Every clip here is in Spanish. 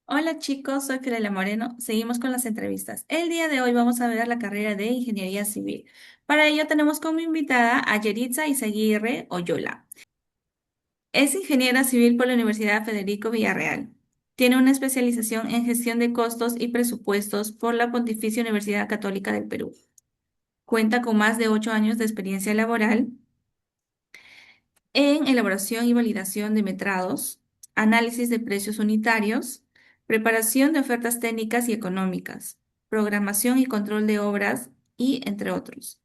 Hola chicos, soy Fiorella Moreno. Seguimos con las entrevistas. El día de hoy vamos a ver la carrera de Ingeniería Civil. Para ello tenemos como invitada a Yeritza Izaguirre Oyola. Es ingeniera civil por la Universidad Federico Villarreal. Tiene una especialización en gestión de costos y presupuestos por la Pontificia Universidad Católica del Perú. Cuenta con más de 8 años de experiencia laboral en elaboración y validación de metrados, análisis de precios unitarios, preparación de ofertas técnicas y económicas, programación y control de obras y entre otros.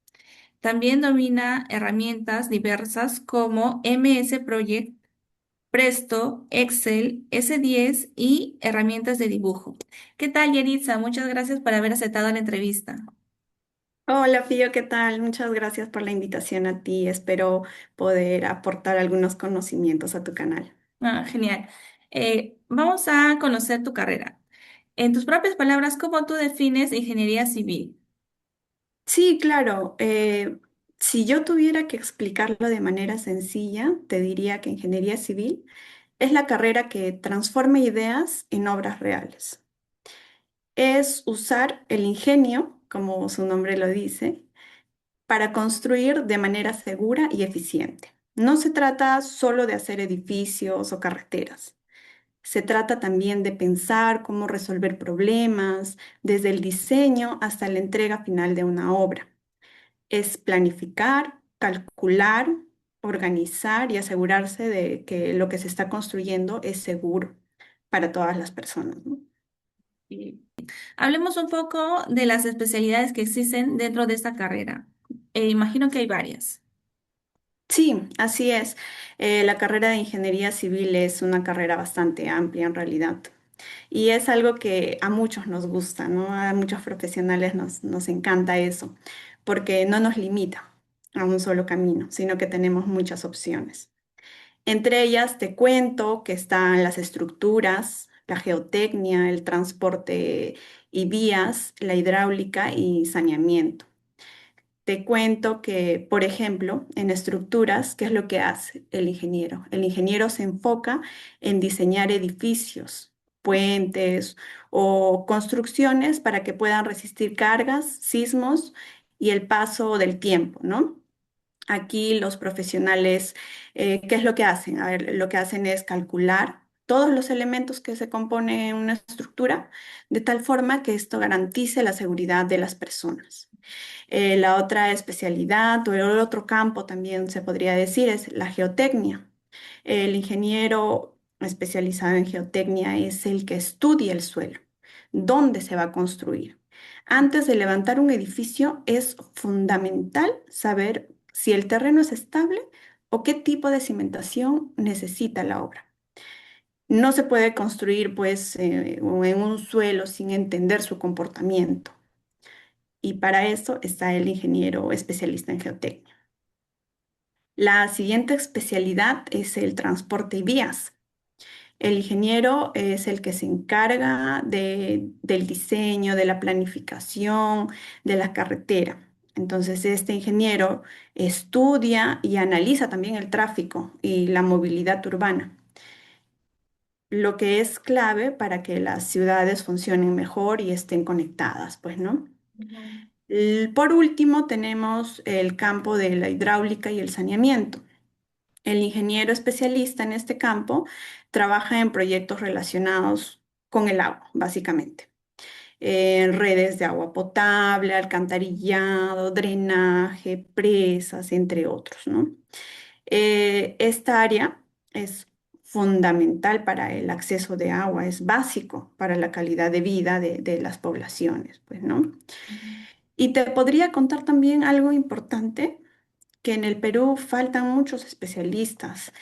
También domina herramientas diversas como MS Project, Presto, Excel, S10 y herramientas de dibujo. ¿Qué tal, Yeritza? Muchas gracias por haber aceptado la entrevista. Hola, Fío, ¿qué tal? Muchas gracias por la invitación a ti. Espero poder aportar algunos conocimientos a tu canal. Genial. Vamos a conocer tu carrera. En tus propias palabras, ¿cómo tú defines ingeniería civil? Sí, claro. Si yo tuviera que explicarlo de manera sencilla, te diría que ingeniería civil es la carrera que transforma ideas en obras reales. Es usar el ingenio, como su nombre lo dice, para construir de manera segura y eficiente. No se trata solo de hacer edificios o carreteras. Se trata también de pensar cómo resolver problemas, desde el diseño hasta la entrega final de una obra. Es planificar, calcular, organizar y asegurarse de que lo que se está construyendo es seguro para todas las personas, ¿no? Y hablemos un poco de las especialidades que existen dentro de esta carrera. Imagino que hay varias. Sí, así es. La carrera de ingeniería civil es una carrera bastante amplia en realidad. Y es algo que a muchos nos gusta, ¿no? A muchos profesionales nos encanta eso, porque no nos limita a un solo camino, sino que tenemos muchas opciones. Entre ellas te cuento que están las estructuras, la geotecnia, el transporte y vías, la hidráulica y saneamiento. Te cuento que, por ejemplo, en estructuras, ¿qué es lo que hace el ingeniero? El ingeniero se enfoca en diseñar edificios, puentes o construcciones para que puedan resistir cargas, sismos y el paso del tiempo, ¿no? Aquí los profesionales, ¿qué es lo que hacen? A ver, lo que hacen es calcular todos los elementos que se componen en una estructura de tal forma que esto garantice la seguridad de las personas. La otra especialidad o el otro campo también se podría decir es la geotecnia. El ingeniero especializado en geotecnia es el que estudia el suelo, dónde se va a construir. Antes de levantar un edificio es fundamental saber si el terreno es estable o qué tipo de cimentación necesita la obra. No se puede construir pues en un suelo sin entender su comportamiento y para eso está el ingeniero especialista en geotecnia. La siguiente especialidad es el transporte y vías. El ingeniero es el que se encarga del diseño, de la planificación, de la carretera. Entonces, este ingeniero estudia y analiza también el tráfico y la movilidad urbana, lo que es clave para que las ciudades funcionen mejor y estén conectadas, pues, ¿no? Ujú. Por último, tenemos el campo de la hidráulica y el saneamiento. El ingeniero especialista en este campo trabaja en proyectos relacionados con el agua, básicamente. En redes de agua potable, alcantarillado, drenaje, presas, entre otros, ¿no? Esta área es fundamental para el acceso de agua, es básico para la calidad de vida de las poblaciones, pues, ¿no? Y te podría contar también algo importante, que en el Perú faltan muchos especialistas,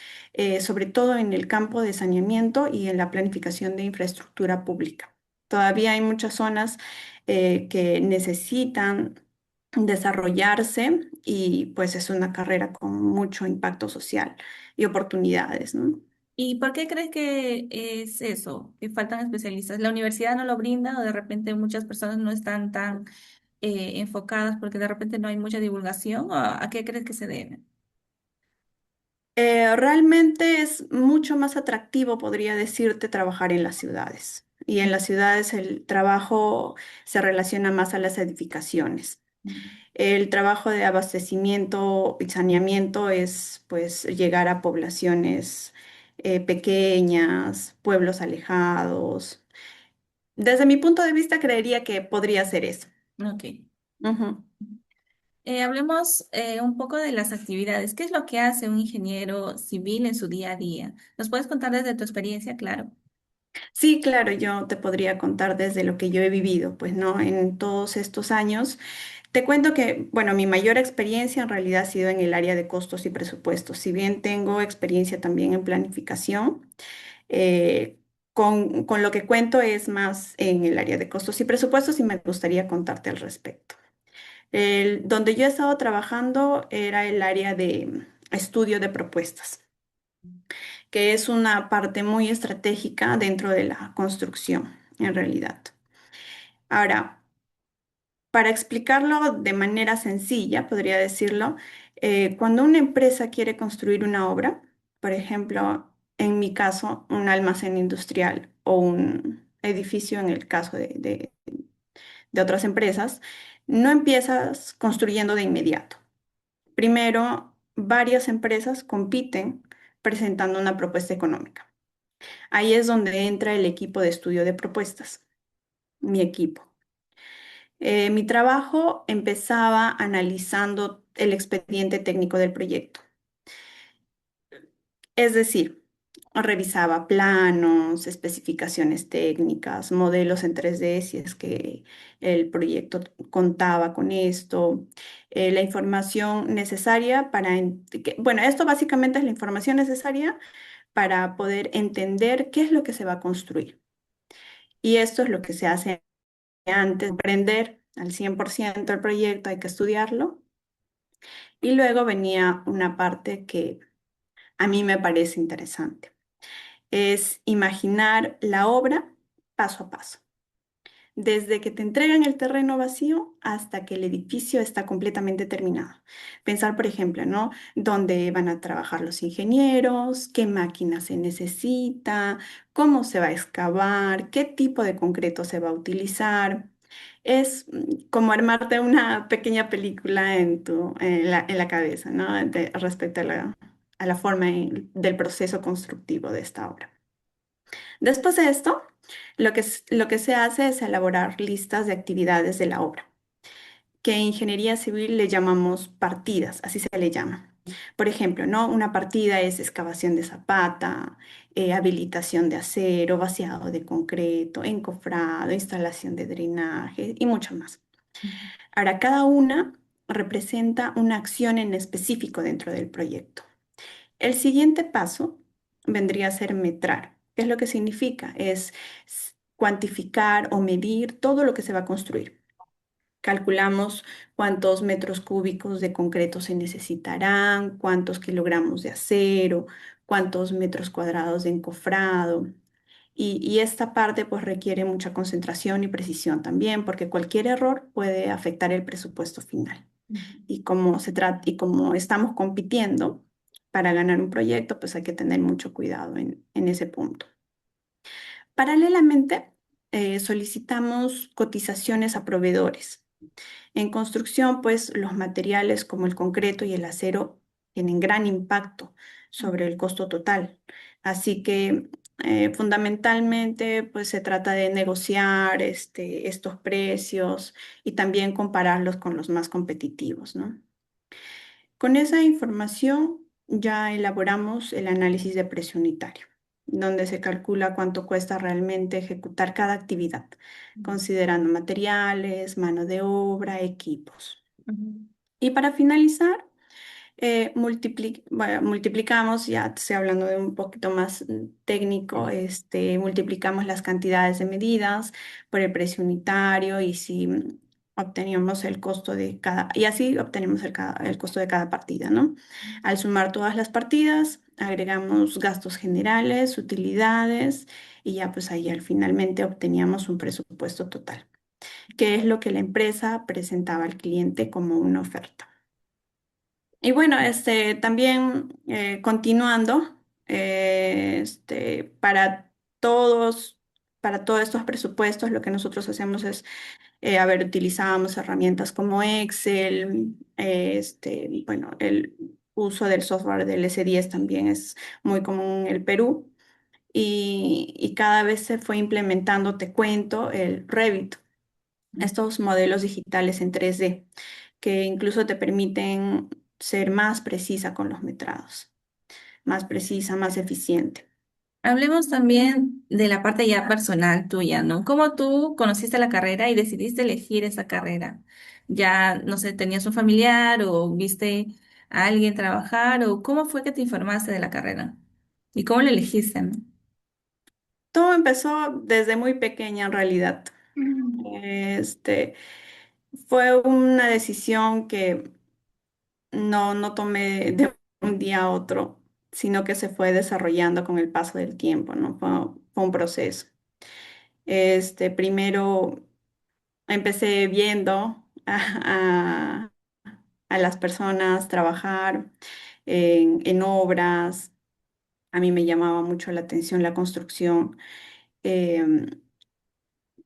sobre todo en el campo de saneamiento y en la planificación de infraestructura pública. Todavía hay muchas zonas que necesitan desarrollarse y pues es una carrera con mucho impacto social y oportunidades, ¿no? ¿Y por qué crees que es eso? Que faltan especialistas. ¿La universidad no lo brinda o de repente muchas personas no están tan enfocadas porque de repente no hay mucha divulgación? ¿O a qué crees que se debe? Realmente es mucho más atractivo, podría decirte, trabajar en las ciudades. y en las ciudades el trabajo se relaciona más a las edificaciones. El trabajo de abastecimiento y saneamiento es pues llegar a poblaciones pequeñas, pueblos alejados. Desde mi punto de vista, creería que podría ser eso. Ok. Ujú. Hablemos un poco de las actividades. ¿Qué es lo que hace un ingeniero civil en su día a día? ¿Nos puedes contar desde tu experiencia? Claro. Sí, claro, yo te podría contar desde lo que yo he vivido, pues no, en todos estos años. Te cuento que, bueno, mi mayor experiencia en realidad ha sido en el área de costos y presupuestos. Si bien tengo experiencia también en planificación, eh, con lo que cuento es más en el área de costos y presupuestos y me gustaría contarte al respecto. Donde yo he estado trabajando era el área de estudio de propuestas, que es una parte muy estratégica dentro de la construcción, en realidad. Ahora, para explicarlo de manera sencilla, podría decirlo, cuando una empresa quiere construir una obra, por ejemplo, en mi caso, un almacén industrial o un edificio en el caso de otras empresas, no empiezas construyendo de inmediato. Primero, varias empresas compiten presentando una propuesta económica. Ahí es donde entra el equipo de estudio de propuestas, mi equipo. Mi trabajo empezaba analizando el expediente técnico del proyecto, es decir, revisaba planos, especificaciones técnicas, modelos en 3D si es que el proyecto contaba con esto, la información necesaria bueno, esto básicamente es la información necesaria para poder entender qué es lo que se va a construir. Y esto es lo que se hace antes de aprender al 100% el proyecto, hay que estudiarlo. Y luego venía una parte que a mí me parece interesante. Es imaginar la obra paso a paso, desde que te entregan el terreno vacío hasta que el edificio está completamente terminado. Pensar, por ejemplo, ¿no? ¿Dónde van a trabajar los ingenieros? ¿Qué máquina se necesita? ¿Cómo se va a excavar? ¿Qué tipo de concreto se va a utilizar? Es como armarte una pequeña película en la cabeza, ¿no? Respecto a la forma del proceso constructivo de esta obra. Después de esto, lo que se hace es elaborar listas de actividades de la obra, que en ingeniería civil le llamamos partidas, así se le llama. Por ejemplo, ¿no? Una partida es excavación de zapata, habilitación de acero, vaciado de concreto, encofrado, instalación de drenaje y mucho más. Ahora, cada una representa una acción en específico dentro del proyecto. El siguiente paso vendría a ser metrar. ¿Qué es lo que significa? Es cuantificar o medir todo lo que se va a construir. Calculamos cuántos metros cúbicos de concreto se necesitarán, cuántos kilogramos de acero, cuántos metros cuadrados de encofrado. Y esta parte pues requiere mucha concentración y precisión también, porque cualquier error puede afectar el presupuesto final. Y como se trata, y como estamos compitiendo para ganar un proyecto, pues hay que tener mucho cuidado en ese punto. Paralelamente, solicitamos cotizaciones a proveedores. En construcción, pues los materiales como el concreto y el acero tienen gran impacto sobre el costo total. Así que fundamentalmente, pues se trata de negociar estos precios y también compararlos con los más competitivos, ¿no? Con esa información ya elaboramos el análisis de precio unitario, donde se calcula cuánto cuesta realmente ejecutar cada actividad, considerando materiales, mano de obra, equipos. Ujú. Y para finalizar, bueno, multiplicamos, ya te estoy hablando de un poquito más técnico, multiplicamos las cantidades de medidas por el precio unitario y si obteníamos el costo de cada, y así obtenemos el costo de cada partida, ¿no? Al sumar todas las partidas, agregamos gastos generales, utilidades y ya pues ahí finalmente obteníamos un presupuesto total, que es lo que la empresa presentaba al cliente como una oferta. Y bueno, también continuando, para todos. para todos estos presupuestos lo que nosotros hacemos es, utilizábamos herramientas como Excel, bueno, el uso del software del S10 también es muy común en el Perú y cada vez se fue implementando, te cuento, el Revit, estos modelos digitales en 3D que incluso te permiten ser más precisa con los metrados, más precisa, más eficiente. Hablemos también de la parte ya personal tuya, ¿no? ¿Cómo tú conociste la carrera y decidiste elegir esa carrera? Ya, no sé, ¿tenías un familiar o viste a alguien trabajar o cómo fue que te informaste de la carrera? ¿Y cómo la elegiste, no? Todo empezó desde muy pequeña en realidad. Mm. Este, fue una decisión que no tomé de un día a otro, sino que se fue desarrollando con el paso del tiempo, ¿no? Fue un proceso. Primero empecé viendo a las personas trabajar en obras. A mí me llamaba mucho la atención la construcción. Em,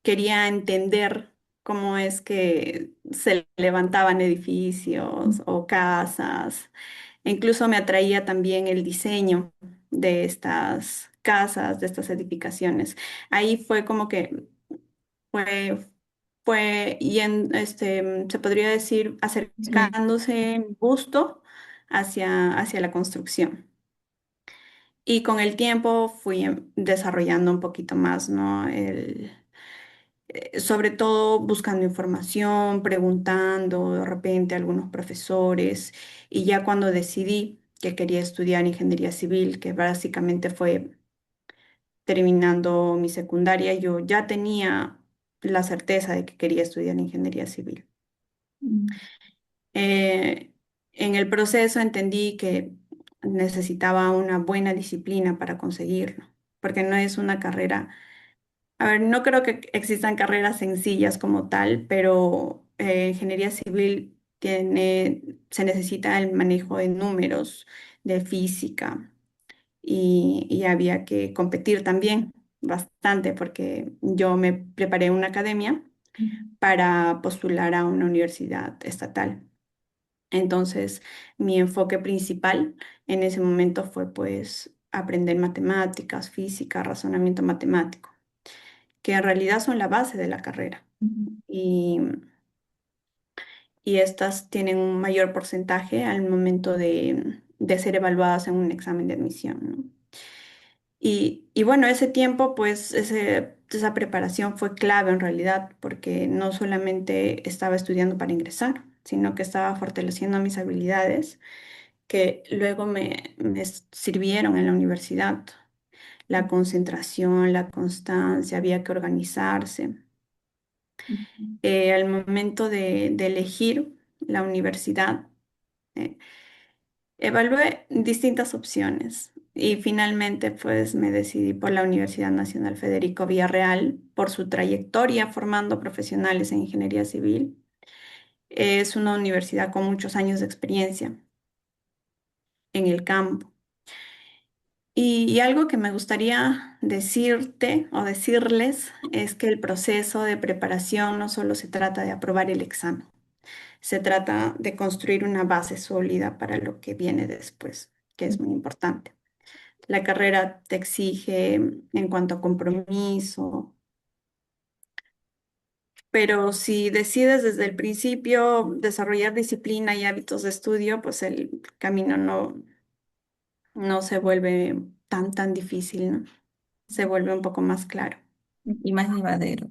Quería entender cómo es que se levantaban edificios o casas. E incluso me atraía también el diseño de estas casas, de estas edificaciones. Ahí fue como que fue, se podría decir, Sí. acercándose mi gusto hacia la construcción. Y con el tiempo fui desarrollando un poquito más, ¿no? Sobre todo buscando información, preguntando de repente a algunos profesores. Y ya cuando decidí que quería estudiar ingeniería civil, que básicamente fue terminando mi secundaria, yo ya tenía la certeza de que quería estudiar ingeniería civil. Mm. Eh, en el proceso entendí que necesitaba una buena disciplina para conseguirlo, porque no es una carrera, a ver, no creo que existan carreras sencillas como tal, pero ingeniería civil se necesita el manejo de números, de física, y había que competir también bastante, porque yo me preparé en una academia para postular a una universidad estatal. Entonces, mi enfoque principal en ese momento fue pues aprender matemáticas, física, razonamiento matemático, que en realidad son la base de la carrera Ujú. y, y estas tienen un mayor porcentaje al momento de ser evaluadas en un examen de admisión, ¿no? Y bueno, ese tiempo, pues esa preparación fue clave en realidad, porque no solamente estaba estudiando para ingresar, sino que estaba fortaleciendo mis habilidades que luego me sirvieron en la universidad. La concentración, la constancia, había que organizarse. Al momento de elegir la universidad, eh, evalué distintas opciones y finalmente pues me decidí por la Universidad Nacional Federico Villarreal por su trayectoria formando profesionales en ingeniería civil. Es una universidad con muchos años de experiencia en el campo. Y algo que me gustaría decirte o decirles es que el proceso de preparación no solo se trata de aprobar el examen, se trata de construir una base sólida para lo que viene después, que es muy importante. La carrera te exige en cuanto a compromiso, pero si decides desde el principio desarrollar disciplina y hábitos de estudio, pues el camino no se vuelve tan difícil, ¿no? Se vuelve un poco más claro. Y más llevadero.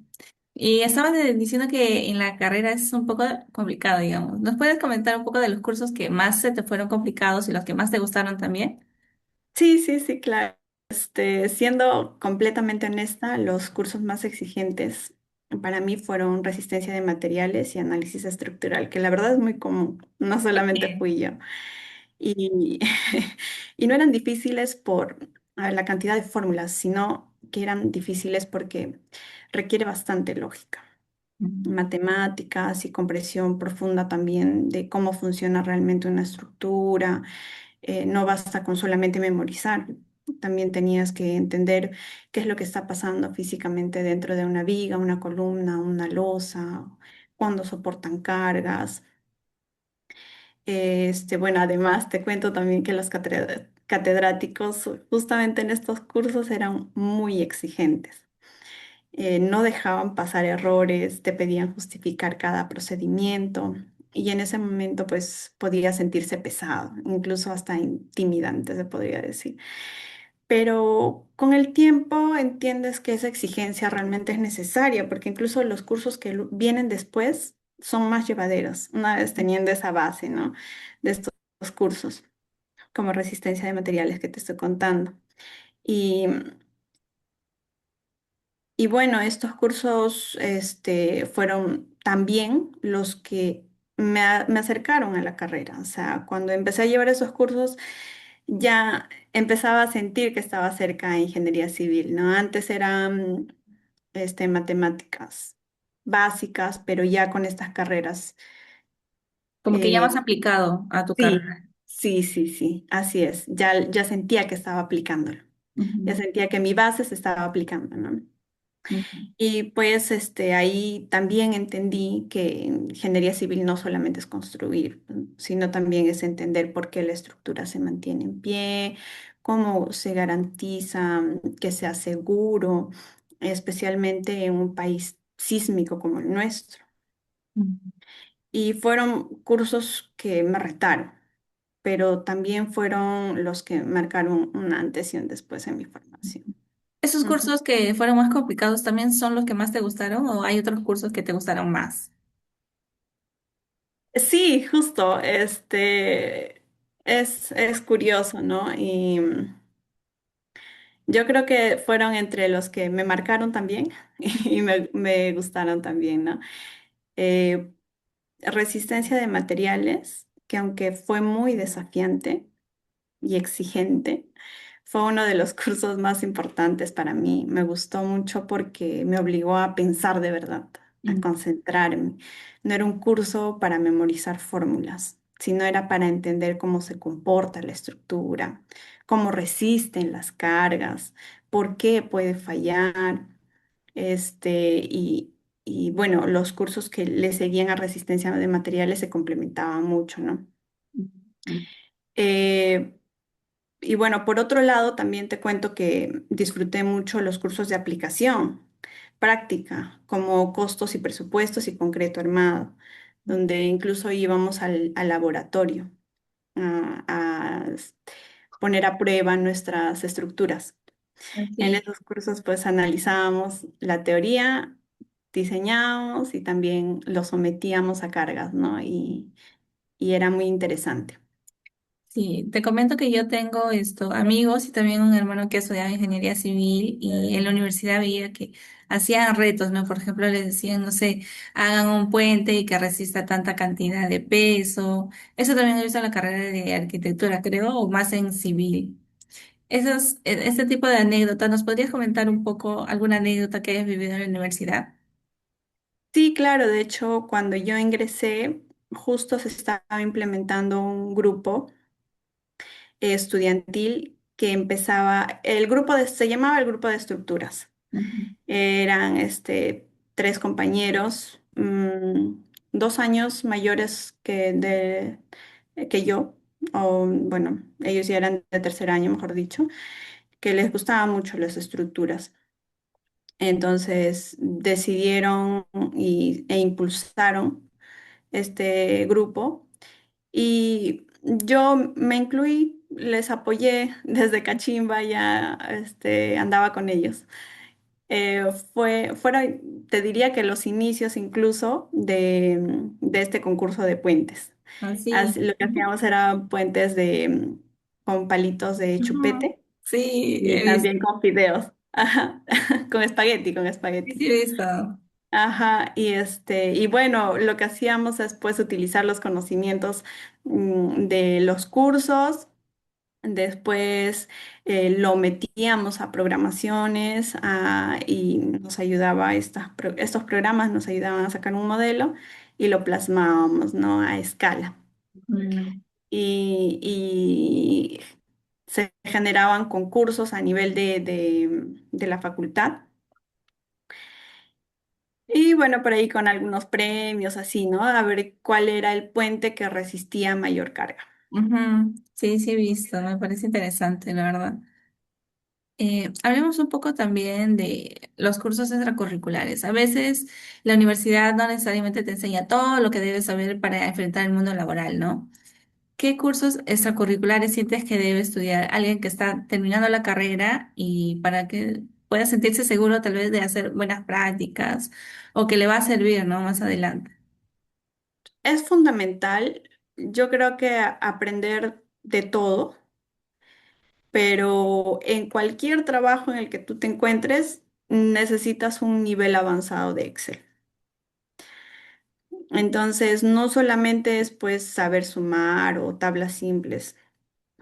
Y estabas diciendo que en la carrera es un poco complicado, digamos. ¿Nos puedes comentar un poco de los cursos que más se te fueron complicados y los que más te gustaron también? Sí, claro. Siendo completamente honesta, los cursos más exigentes para mí fueron resistencia de materiales y análisis estructural, que la verdad es muy común, no solamente Bien. fui yo. Y, y no eran difíciles por la cantidad de fórmulas, sino que eran difíciles porque requiere bastante lógica, Ujú. matemáticas y comprensión profunda también de cómo funciona realmente una estructura. No basta con solamente memorizar. También tenías que entender qué es lo que está pasando físicamente dentro de una viga, una columna, una losa, cuándo soportan cargas. Bueno, además te cuento también que los catedráticos justamente en estos cursos eran muy exigentes. No dejaban pasar errores, te pedían justificar cada procedimiento y en ese momento pues podía sentirse pesado, incluso hasta intimidante se podría decir. Pero con el tiempo entiendes que esa exigencia realmente es necesaria porque incluso los cursos que vienen después son más llevaderos, una vez teniendo esa base, ¿no? De estos cursos, como resistencia de materiales que te estoy contando. Y Y bueno, estos cursos fueron también los que me acercaron a la carrera. O sea, cuando empecé a llevar esos cursos, ya empezaba a sentir que estaba cerca de ingeniería civil, ¿no? Antes eran matemáticas básicas, pero ya con estas carreras. Como que ya eh, más aplicado a tu sí, carrera. sí, así es. Ya sentía que estaba aplicándolo. Ya Ujú, sentía que mi base se estaba aplicando, ¿no? ujú, Y pues ahí también entendí que ingeniería civil no solamente es construir, ¿no? Sino también es entender por qué la estructura se mantiene en pie, cómo se garantiza que sea seguro, especialmente en un país sísmico como el nuestro. ujú. Y fueron cursos que me retaron, pero también fueron los que marcaron un antes y un después en mi formación. ¿Esos cursos que fueron más complicados también son los que más te gustaron o hay otros cursos que te gustaron más? Sí, justo, es curioso, ¿no? Y yo creo que fueron entre los que me marcaron también y me gustaron también, ¿no? Eh, Resistencia de materiales, que aunque fue muy desafiante y exigente, fue uno de los cursos más importantes para mí. Me gustó mucho porque me obligó a pensar de verdad, a Mm, concentrarme. No era un curso para memorizar fórmulas, sino era para entender cómo se comporta la estructura, cómo resisten las cargas, por qué puede fallar. Y bueno, los cursos que le seguían a resistencia de materiales se complementaban mucho, ¿no? mm, Eh, y bueno, por otro lado, también te cuento que disfruté mucho los cursos de aplicación práctica, como costos y presupuestos y concreto armado, donde incluso íbamos al laboratorio a poner a prueba nuestras estructuras. En así. esos cursos pues analizábamos la teoría, diseñábamos y también lo sometíamos a cargas, ¿no? Y era muy interesante. Sí, te comento que yo tengo amigos y también un hermano que estudiaba ingeniería civil y en la universidad veía que hacían retos, ¿no? Por ejemplo, les decían, no sé, hagan un puente y que resista tanta cantidad de peso. Eso también he visto en la carrera de arquitectura, creo, o más en civil. Este tipo de anécdotas, ¿nos podrías comentar un poco alguna anécdota que hayas vivido en la universidad? Sí, claro, de hecho, cuando yo ingresé, justo se estaba implementando un grupo estudiantil que empezaba, se llamaba el grupo de estructuras. Ujú, Eran tres compañeros, 2 años mayores que yo, o bueno, ellos ya eran de tercer año, mejor dicho, que les gustaban mucho las estructuras. Entonces decidieron e impulsaron este grupo y yo me incluí, les apoyé desde cachimba, ya andaba con ellos. Fueron, te diría que los inicios incluso de este concurso de puentes. así. Lo que hacíamos era puentes con palitos de Ujú. chupete Sí, y he visto. también con fideos. Ajá, con espagueti, con Sí, espagueti. sí, he visto. Ajá, y bueno, lo que hacíamos es pues utilizar los conocimientos de los cursos. Después lo metíamos a programaciones y nos ayudaba, estos programas nos ayudaban a sacar un modelo y lo plasmábamos, ¿no? A escala. Mm, Y se generaban concursos a nivel de la facultad. Y bueno, por ahí con algunos premios así, ¿no? A ver cuál era el puente que resistía mayor carga. Ujú. Sí, sí he visto, me parece interesante, la verdad. Hablemos un poco también de los cursos extracurriculares. A veces la universidad no necesariamente te enseña todo lo que debes saber para enfrentar el mundo laboral, ¿no? ¿Qué cursos extracurriculares sientes que debe estudiar alguien que está terminando la carrera y para que pueda sentirse seguro tal vez de hacer buenas prácticas o que le va a servir, ¿no? Más adelante. Es fundamental, yo creo que aprender de todo, pero en cualquier trabajo en el que tú te encuentres, necesitas un nivel avanzado de Excel. Entonces, no solamente es pues saber sumar o tablas simples.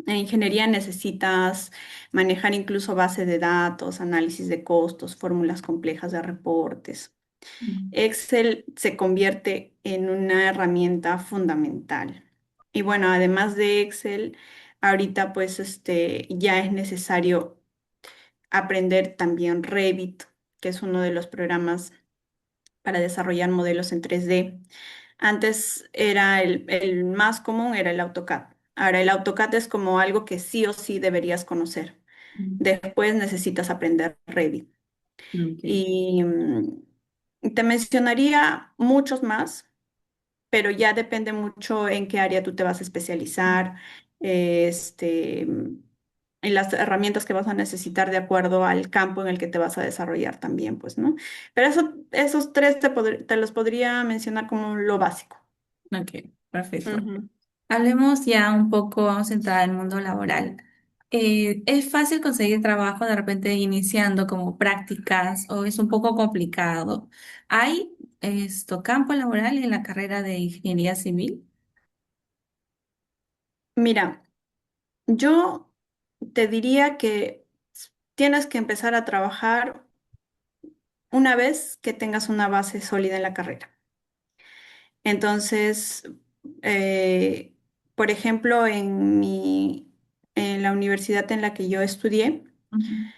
En ingeniería necesitas manejar incluso base de datos, análisis de costos, fórmulas complejas de reportes. Mm. Excel se convierte en una herramienta fundamental. Y bueno, además de Excel, ahorita pues ya es necesario aprender también Revit, que es uno de los programas para desarrollar modelos en 3D. Antes era el más común, era el AutoCAD. Ahora el AutoCAD es como algo que sí o sí deberías conocer. Mm. Después necesitas aprender Revit. Ok. Y te mencionaría muchos más, pero ya depende mucho en qué área tú te vas a especializar, en las herramientas que vas a necesitar de acuerdo al campo en el que te vas a desarrollar también, pues, ¿no? Pero esos tres te los podría mencionar como lo básico. Ok, perfecto. Ujú. Hablemos ya un poco, vamos a entrar al mundo laboral. ¿Es fácil conseguir trabajo de repente iniciando como prácticas o es un poco complicado? ¿Hay campo laboral en la carrera de ingeniería civil? Mira, yo te diría que tienes que empezar a trabajar una vez que tengas una base sólida en la carrera. Entonces, eh, por ejemplo, en la universidad en la que yo estudié, Ujú.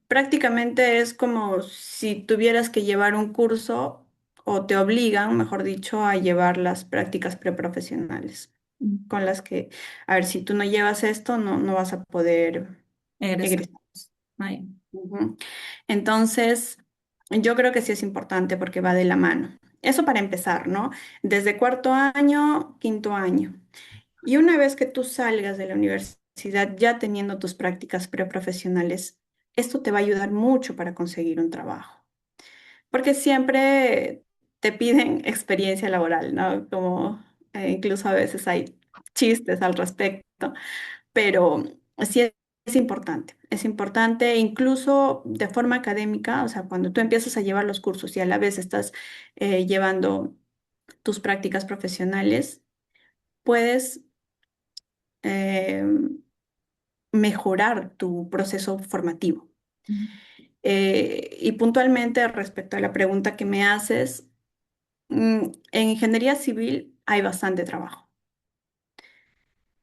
prácticamente es como si tuvieras que llevar un curso o te obligan, mejor dicho, a llevar las prácticas preprofesionales, Mm. con las que, a ver, si tú no llevas esto, no vas a poder Egresamos. egresar. Ay. Ujú. Entonces, yo creo que sí es importante porque va de la mano. Eso para empezar, ¿no? Desde cuarto año, quinto año. Y una vez que tú salgas de la universidad ya teniendo tus prácticas preprofesionales, esto te va a ayudar mucho para conseguir un trabajo, porque siempre te piden experiencia laboral, ¿no? Como incluso a veces hay chistes al respecto, pero sí es importante incluso de forma académica, o sea, cuando tú empiezas a llevar los cursos y a la vez estás llevando tus prácticas profesionales, puedes eh, mejorar tu proceso formativo. Y puntualmente respecto a la pregunta que me haces, en ingeniería civil hay bastante trabajo.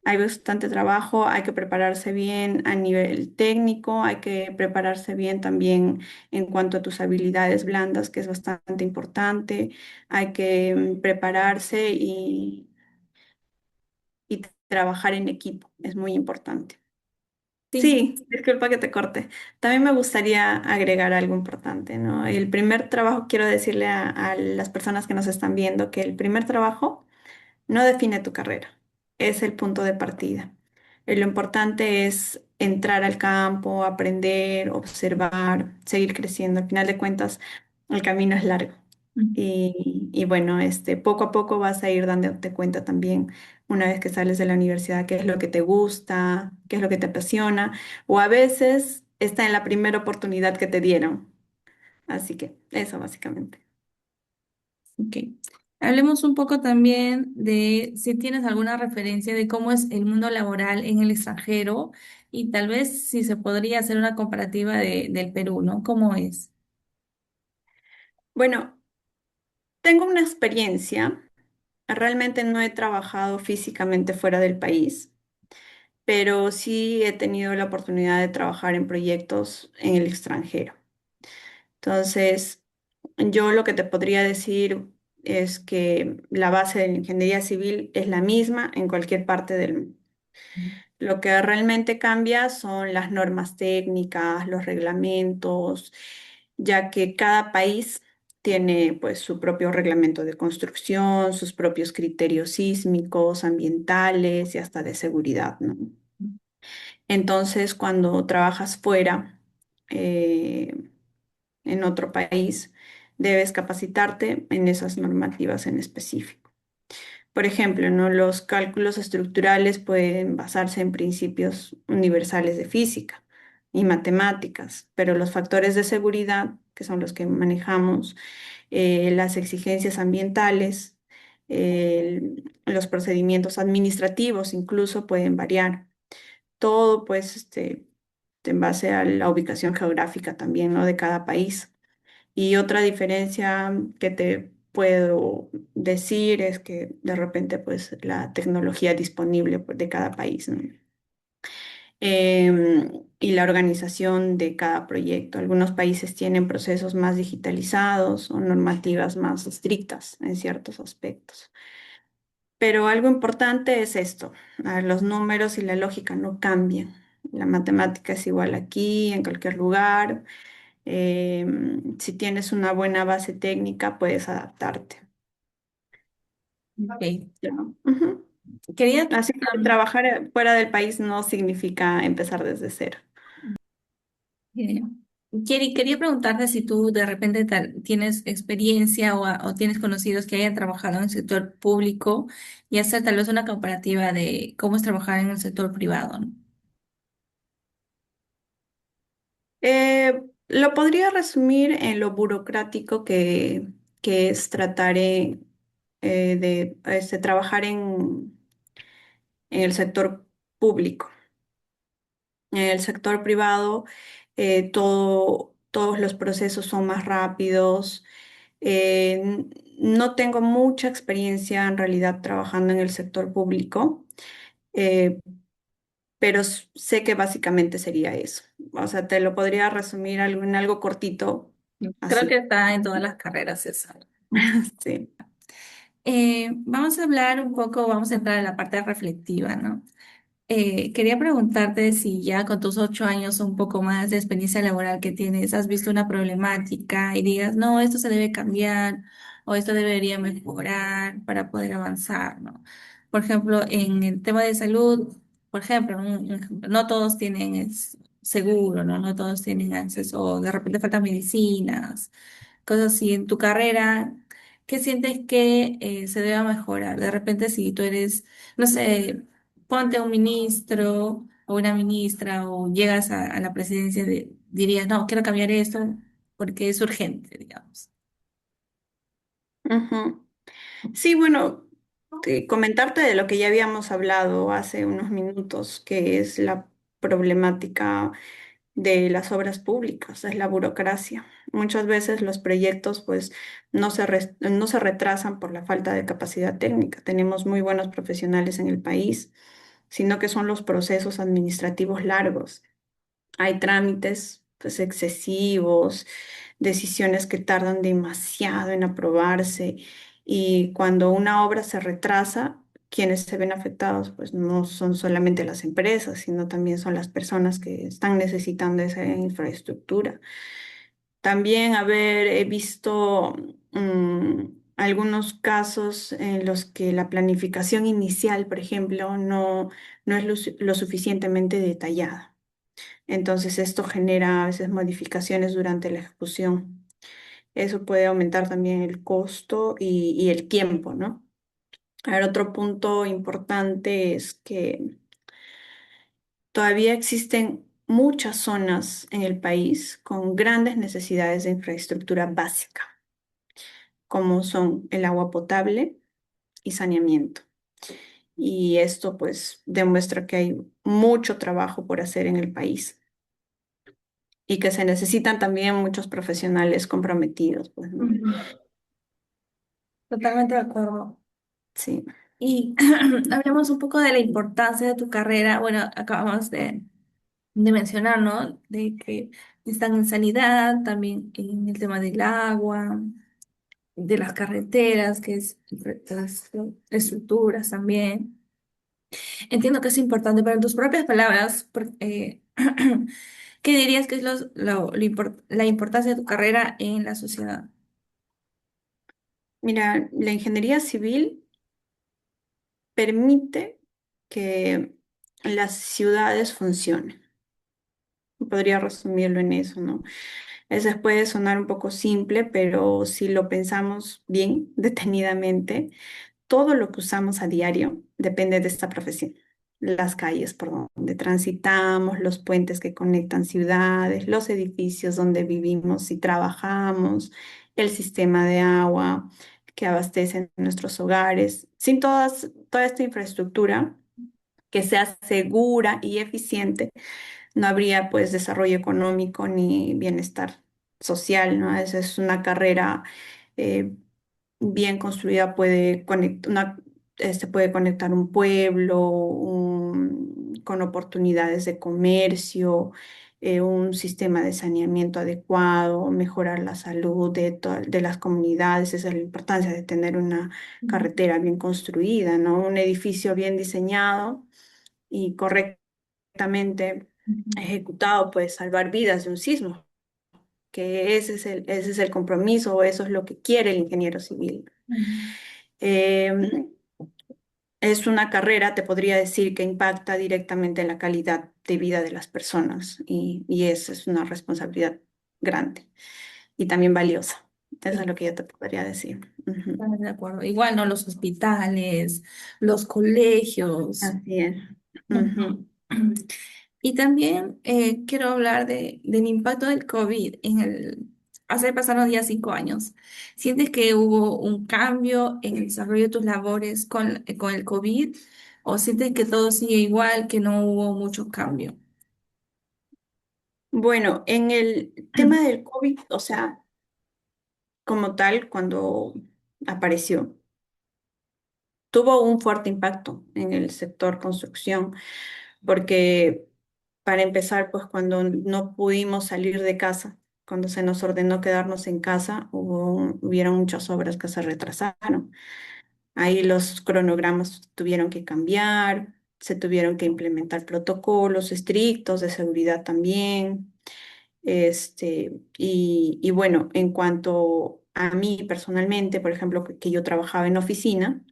Hay bastante trabajo, hay que prepararse bien a nivel técnico, hay que prepararse bien también en cuanto a tus habilidades blandas, que es bastante importante. Hay que prepararse y trabajar en equipo, es muy importante. Sí. Sí, disculpa que te corte. También me gustaría agregar algo importante, ¿no? El primer trabajo, quiero decirle a las personas que nos están viendo que el primer trabajo no define tu carrera, es el punto de partida. Lo importante es entrar al campo, aprender, observar, seguir creciendo. Al final de cuentas, el camino es largo. Y bueno, poco a poco vas a ir dándote cuenta también, una vez que sales de la universidad, qué es lo que te gusta, qué es lo que te apasiona, o a veces está en la primera oportunidad que te dieron. Así que eso básicamente. Ok. Hablemos un poco también de si tienes alguna referencia de cómo es el mundo laboral en el extranjero y tal vez si se podría hacer una comparativa del Perú, ¿no? ¿Cómo es? Bueno, tengo una experiencia. Realmente no he trabajado físicamente fuera del país, pero sí he tenido la oportunidad de trabajar en proyectos en el extranjero. Entonces, yo lo que te podría decir es que la base de la ingeniería civil es la misma en cualquier parte del mundo. Lo que realmente cambia son las normas técnicas, los reglamentos, ya que cada país tiene pues su propio reglamento de construcción, sus propios criterios sísmicos, ambientales y hasta de seguridad, ¿no? Entonces, cuando trabajas fuera, eh, en otro país, debes capacitarte en esas normativas en específico. Por ejemplo, ¿no? Los cálculos estructurales pueden basarse en principios universales de física y matemáticas, pero los factores de seguridad, que son los que manejamos, las exigencias ambientales, los procedimientos administrativos incluso pueden variar. Todo, pues, en base a la ubicación geográfica también, ¿no? De cada país. Y otra diferencia que te puedo decir es que de repente pues la tecnología disponible pues, de cada país, ¿no? Y la organización de cada proyecto. Algunos países tienen procesos más digitalizados o normativas más estrictas en ciertos aspectos. Pero algo importante es esto, los números y la lógica no cambian. La matemática es igual aquí, en cualquier lugar. Si tienes una buena base técnica, puedes adaptarte. Ok. Ya. Ujú. Quería, Así que trabajar fuera del país no significa empezar desde cero. eh, quería preguntarte si tú de repente tienes experiencia o tienes conocidos que hayan trabajado en el sector público y hacer tal vez una comparativa de cómo es trabajar en el sector privado, ¿no? Lo podría resumir en lo burocrático que es tratar de trabajar en el sector público. En el sector privado, todos los procesos son más rápidos. No tengo mucha experiencia en realidad trabajando en el sector público, eh, pero sé que básicamente sería eso. O sea, te lo podría resumir en algo cortito, Creo que así. está en todas las carreras eso. Sí. Vamos a hablar un poco, vamos a entrar en la parte reflexiva, ¿no? Quería preguntarte si ya con tus 8 años o un poco más de experiencia laboral que tienes, has visto una problemática y digas, no, esto se debe cambiar o esto debería mejorar para poder avanzar, ¿no? Por ejemplo, en el tema de salud, por ejemplo, un ejemplo, no todos tienen seguro, ¿no? No todos tienen acceso, o de repente faltan medicinas, cosas así. En tu carrera, ¿qué sientes que se debe mejorar? De repente, si tú eres, no sé, ponte un ministro o una ministra o llegas a la presidencia, dirías, no, quiero cambiar esto porque es urgente, digamos. Ujú. Sí, bueno, comentarte de lo que ya habíamos hablado hace unos minutos, que es la problemática de las obras públicas, es la burocracia. Muchas veces los proyectos pues no se retrasan por la falta de capacidad técnica. Tenemos muy buenos profesionales en el país, sino que son los procesos administrativos largos. Hay trámites pues excesivos, decisiones que tardan demasiado en aprobarse y cuando una obra se retrasa, quienes se ven afectados pues no son solamente las empresas, sino también son las personas que están necesitando esa infraestructura. También he visto algunos casos en los que la planificación inicial, por ejemplo, no es lo suficientemente detallada. Entonces esto genera a veces modificaciones durante la ejecución. Eso puede aumentar también el costo y el tiempo, ¿no? A ver, otro punto importante es que todavía existen muchas zonas en el país con grandes necesidades de infraestructura básica, como son el agua potable y saneamiento. Y esto pues demuestra que hay mucho trabajo por hacer en el país y que se necesitan también muchos profesionales comprometidos, pues, ¿no? Ujú. Totalmente de acuerdo. Sí. Y hablemos un poco de la importancia de tu carrera. Bueno, acabamos de mencionar, ¿no? De que están en sanidad, también en el tema del agua, de las carreteras, que es las estructuras también. Entiendo que es importante, pero en tus propias palabras, ¿qué dirías que es la importancia de tu carrera en la sociedad? Mira, la ingeniería civil permite que las ciudades funcionen. Podría resumirlo en eso, ¿no? Eso puede sonar un poco simple, pero si lo pensamos bien, detenidamente, todo lo que usamos a diario depende de esta profesión. Las calles por donde transitamos, los puentes que conectan ciudades, los edificios donde vivimos y trabajamos, el sistema de agua que abastece nuestros hogares. Sin toda esta infraestructura que sea segura y eficiente, no habría pues desarrollo económico ni bienestar social, ¿no? Esa es una carrera eh, bien construida, puede conectar un pueblo con oportunidades de comercio, un sistema de saneamiento adecuado, mejorar la salud de las comunidades. Esa es la importancia de tener una Ujú, carretera bien construida, ¿no? Un edificio bien diseñado y correctamente ujú, ejecutado puede salvar vidas de un sismo, que ese es el compromiso, o eso es lo que quiere el ingeniero civil. ujú, Eh, es una carrera, te podría decir, que impacta directamente en la calidad de vida de las personas y esa es una responsabilidad grande y también valiosa. Eso es sí, lo que yo te podría decir. Ujú. totalmente de acuerdo. Igual, ¿no? Los hospitales, los colegios. Así es. Ujú. Ujú. Y también quiero hablar del impacto del COVID hace pasaron ya 5 años. ¿Sientes que hubo un cambio en el desarrollo de tus labores con el COVID? ¿O sientes que todo sigue igual, que no hubo mucho cambio? Bueno, en el tema del COVID, o sea, como tal, cuando apareció, tuvo un fuerte impacto en el sector construcción, porque para empezar, pues cuando no pudimos salir de casa, cuando se nos ordenó quedarnos en casa, hubieron muchas obras que se retrasaron. Ahí los cronogramas tuvieron que cambiar, se tuvieron que implementar protocolos estrictos de seguridad también. Y bueno, en cuanto a mí personalmente, por ejemplo, que yo trabajaba en oficina,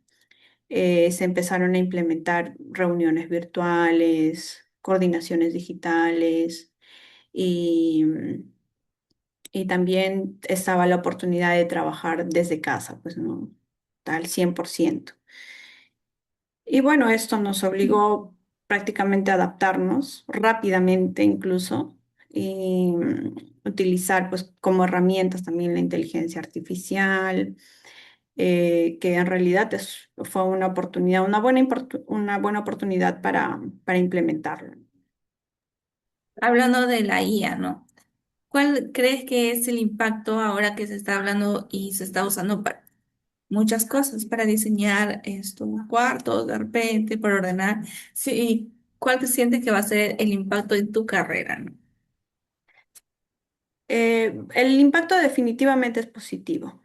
se empezaron a implementar reuniones virtuales, coordinaciones digitales y, y también estaba la oportunidad de trabajar desde casa, pues no, al 100%. Y bueno, esto nos obligó prácticamente a adaptarnos rápidamente incluso y utilizar pues como herramientas también la inteligencia artificial, que en realidad fue una oportunidad, una buena oportunidad para implementarlo. Hablando de la IA, ¿no? ¿Cuál crees que es el impacto ahora que se está hablando y se está usando para muchas cosas, para diseñar estos cuartos, de repente, para ordenar? Sí, ¿cuál te sientes que va a ser el impacto en tu carrera, ¿no? El impacto definitivamente es positivo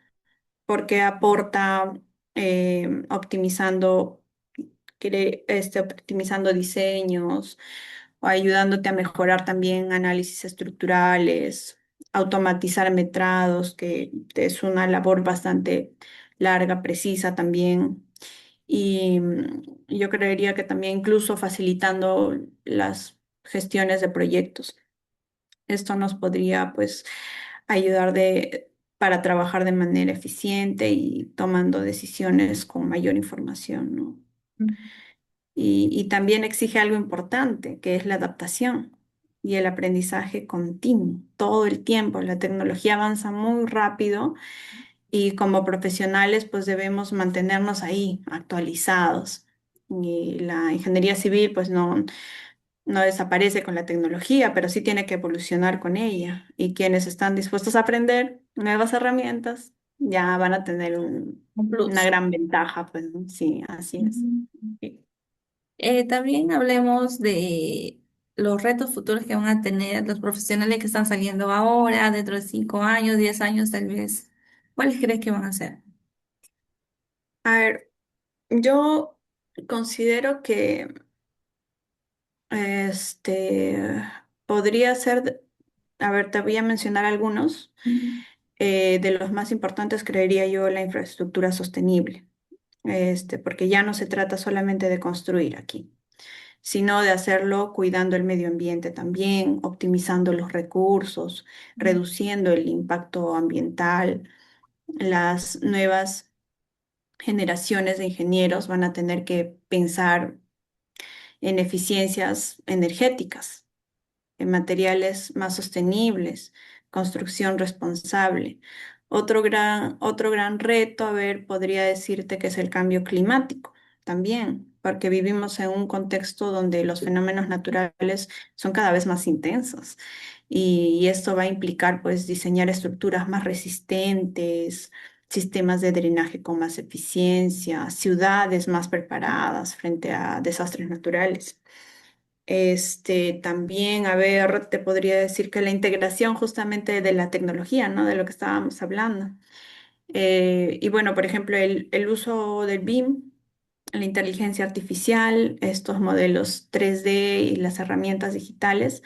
porque aporta optimizando diseños o ayudándote a mejorar también análisis estructurales, automatizar metrados, que es una labor bastante larga, precisa también. Y yo creería que también incluso facilitando las gestiones de proyectos. Esto nos podría pues ayudar para trabajar de manera eficiente y tomando decisiones con mayor información, ¿no? Y también exige algo importante, que es la adaptación y el aprendizaje continuo, todo el tiempo. La tecnología avanza muy rápido y como profesionales pues debemos mantenernos ahí actualizados. Y la ingeniería civil pues no desaparece con la tecnología, pero sí tiene que evolucionar con ella. Y quienes están dispuestos a aprender nuevas herramientas ya van a tener Un una plus. gran ventaja, pues, ¿no? Sí, así es. Ujú. Ok. También hablemos de los retos futuros que van a tener los profesionales que están saliendo ahora, dentro de 5 años, 10 años tal vez. ¿Cuáles crees que van a ser? A ver, yo considero que este podría ser, a ver, te voy a mencionar algunos. Ujú. De los más importantes, creería yo, la infraestructura sostenible, porque ya no se trata solamente de construir aquí, sino de hacerlo cuidando el medio ambiente también, optimizando los recursos, reduciendo el impacto ambiental. Las nuevas generaciones de ingenieros van a tener que pensar en eficiencias energéticas, en materiales más sostenibles, construcción responsable. Otro gran reto, a ver, podría decirte que es el cambio climático también, porque vivimos en un contexto donde los fenómenos naturales son cada vez más intensos y esto va a implicar pues diseñar estructuras más resistentes, sistemas de drenaje con más eficiencia, ciudades más preparadas frente a desastres naturales. También, a ver, te podría decir que la integración justamente de la tecnología, ¿no? De lo que estábamos hablando. Y bueno, por ejemplo, el uso del BIM, la inteligencia artificial, estos modelos 3D y las herramientas digitales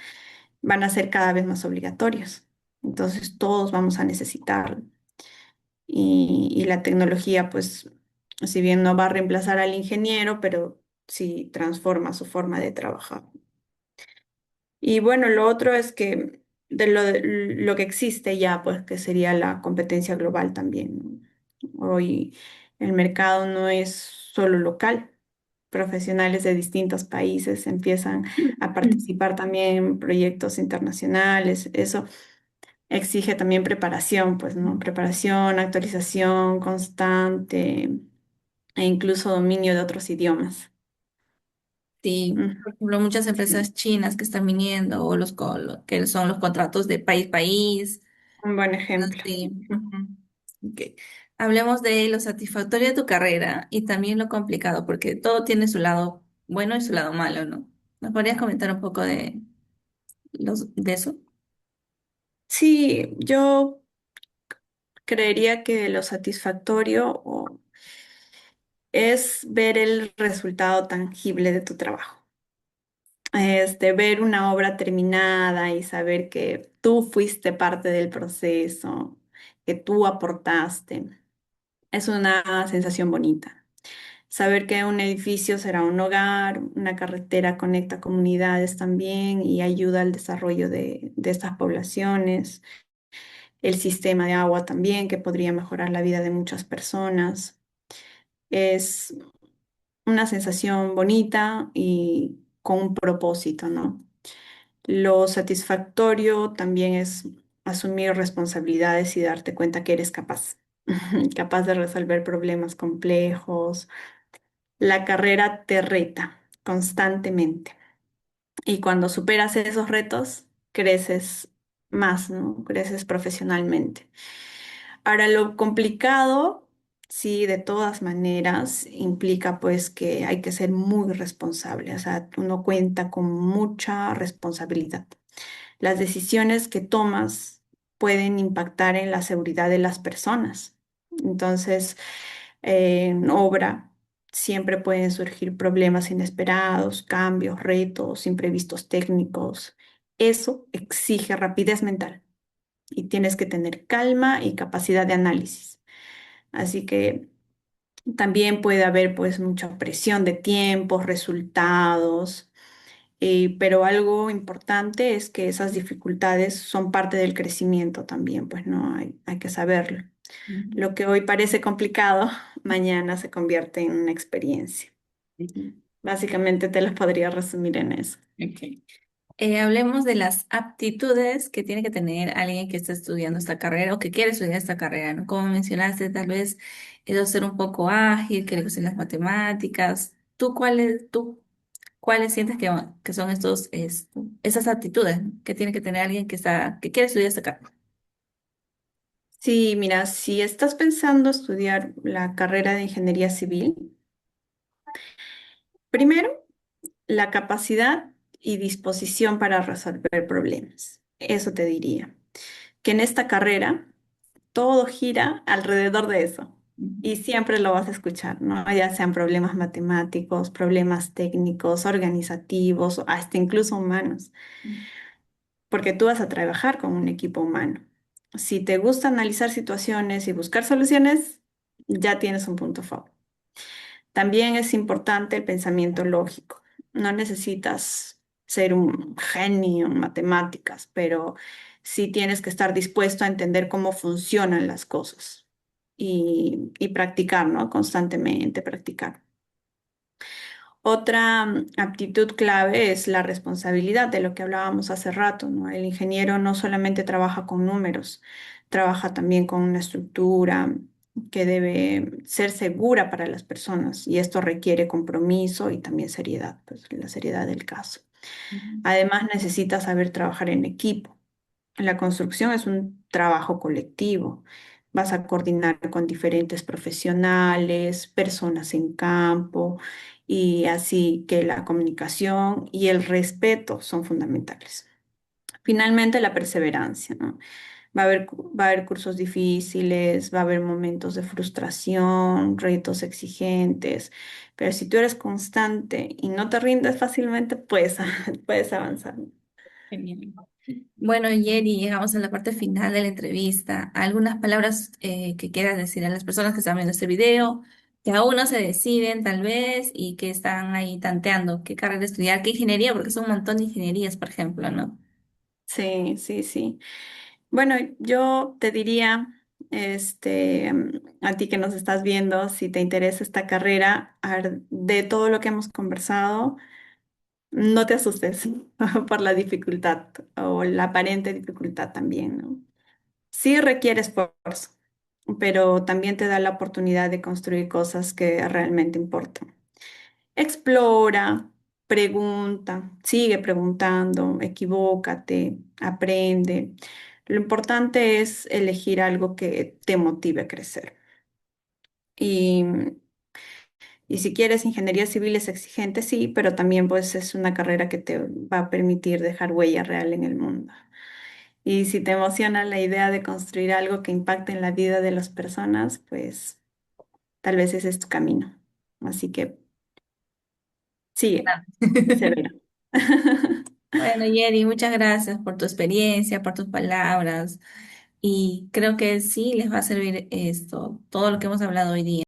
van a ser cada vez más obligatorios. Entonces, todos vamos a necesitarlo. Y la tecnología, pues, si bien no va a reemplazar al ingeniero, pero sí transforma su forma de trabajar. Y bueno, lo otro es que de lo que existe ya, pues que sería la competencia global también, ¿no? Hoy el mercado no es solo local. Profesionales de distintos países empiezan a participar también en proyectos internacionales. Eso exige también preparación, pues, ¿no? Preparación, actualización constante e incluso dominio de otros idiomas. Sí, Mm, por ejemplo, muchas sí, empresas chinas que están viniendo o que son los contratos de país a país. un buen ejemplo. Sí. Ujú. Ok. Hablemos de lo satisfactorio de tu carrera y también lo complicado, porque todo tiene su lado bueno y su lado malo, ¿no? ¿Nos podrías comentar un poco de eso? Sí, yo creería que lo satisfactorio es ver el resultado tangible de tu trabajo. Ver una obra terminada y saber que tú fuiste parte del proceso, que tú aportaste, es una sensación bonita. Saber que un edificio será un hogar, una carretera conecta comunidades también y ayuda al desarrollo de estas poblaciones. El sistema de agua también, que podría mejorar la vida de muchas personas. Es una sensación bonita y con un propósito, ¿no? Lo satisfactorio también es asumir responsabilidades y darte cuenta que eres capaz, capaz de resolver problemas complejos. La carrera te reta constantemente y cuando superas esos retos, creces más, ¿no? Creces profesionalmente. Ahora, lo complicado, sí, de todas maneras, implica pues que hay que ser muy responsable, o sea, uno cuenta con mucha responsabilidad. Las decisiones que tomas pueden impactar en la seguridad de las personas. Entonces, en obra siempre pueden surgir problemas inesperados, cambios, retos, imprevistos técnicos. Eso exige rapidez mental y tienes que tener calma y capacidad de análisis. Así que también puede haber pues mucha presión de tiempos, resultados, pero algo importante es que esas dificultades son parte del crecimiento también, pues no hay que saberlo. Ujú. Lo que hoy parece complicado, mañana se convierte en una experiencia. Ujú. Básicamente te lo podría resumir en eso. Ok. Hablemos de las aptitudes que tiene que tener alguien que está estudiando esta carrera o que quiere estudiar esta carrera, ¿no? Como mencionaste, tal vez eso ser un poco ágil, que le gusten las matemáticas. ¿Tú cuáles sientes que son esas aptitudes, ¿no? Que tiene que tener alguien que quiere estudiar esta carrera? Sí, mira, si estás pensando estudiar la carrera de ingeniería civil, primero, la capacidad y disposición para resolver problemas. Eso te diría. Que en esta carrera todo gira alrededor de eso. Y siempre lo vas a escuchar, ¿no? Ya sean problemas matemáticos, problemas técnicos, organizativos, hasta incluso humanos, porque tú vas a trabajar con un equipo humano. Si te gusta analizar situaciones y buscar soluciones, ya tienes un punto a favor. También es importante el pensamiento lógico. No necesitas ser un genio en matemáticas, pero sí tienes que estar dispuesto a entender cómo funcionan las cosas y practicar, ¿no? Constantemente practicar. Otra aptitud clave es la responsabilidad de lo que hablábamos hace rato, ¿no? El ingeniero no solamente trabaja con números, trabaja también con una estructura que debe ser segura para las personas y esto requiere compromiso y también seriedad, pues la seriedad del caso. Ujú. Además, necesita saber trabajar en equipo. La construcción es un trabajo colectivo. Vas a coordinar con diferentes profesionales, personas en campo, y así que la comunicación y el respeto son fundamentales. Finalmente, la perseverancia, ¿no? Va a haber cursos difíciles, va a haber momentos de frustración, retos exigentes, pero si tú eres constante y no te rindes fácilmente, pues puedes avanzar. Genial. Bueno, Yeri, llegamos a la parte final de la entrevista. ¿Algunas palabras que quieras decir a las personas que están viendo este video, que aún no se deciden tal vez y que están ahí tanteando qué carrera estudiar, qué ingeniería, porque son un montón de ingenierías, por ejemplo, ¿no? Sí, sí, sí. Bueno, yo te diría, a ti que nos estás viendo, si te interesa esta carrera, de todo lo que hemos conversado, no te asustes por la dificultad o la aparente dificultad también, ¿no? Sí requiere esfuerzo, pero también te da la oportunidad de construir cosas que realmente importan. Explora, pregunta, sigue preguntando, equivócate, aprende. Lo importante es elegir algo que te motive a crecer. Y, y si quieres, ingeniería civil es exigente, sí, pero también pues es una carrera que te va a permitir dejar huella real en el mundo. Y si te emociona la idea de construir algo que impacte en la vida de las personas, pues tal vez ese es tu camino. Así que sigue, persevera. Bueno, Yeri, muchas gracias por tu experiencia, por tus palabras y creo que sí les va a servir esto, todo lo que hemos hablado hoy día.